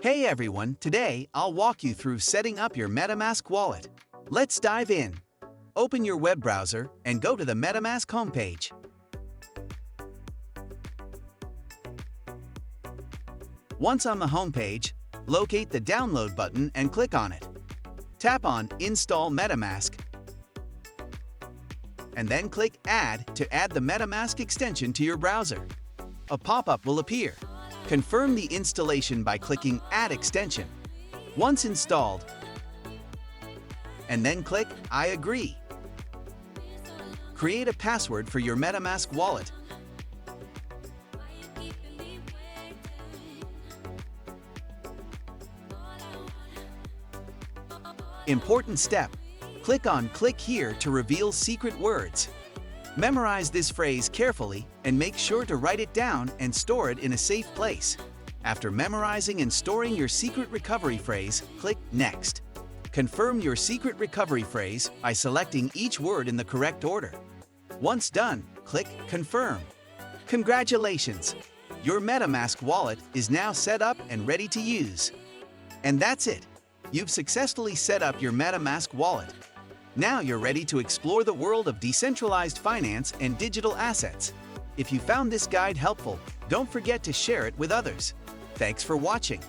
Hey everyone, today I'll walk you through setting up your Metamask wallet. Let's dive in. Open your web browser and go to the Metamask homepage. Once on the homepage, locate the download button and click on it. Tap on Install Metamask and then click Add to add the Metamask extension to your browser. A pop-up will appear. Confirm the installation by clicking Add Extension. Once installed, and then click I agree. Create a password for your Metamask wallet. Important step. Click on Click here to reveal secret words. Memorize this phrase carefully and make sure to write it down and store it in a safe place. After memorizing and storing your secret recovery phrase, click Next. Confirm your secret recovery phrase by selecting each word in the correct order. Once done, click Confirm. Congratulations! Your Metamask wallet is now set up and ready to use. And that's it! You've successfully set up your Metamask wallet. Now you're ready to explore the world of decentralized finance and digital assets. If you found this guide helpful, don't forget to share it with others. Thanks for watching.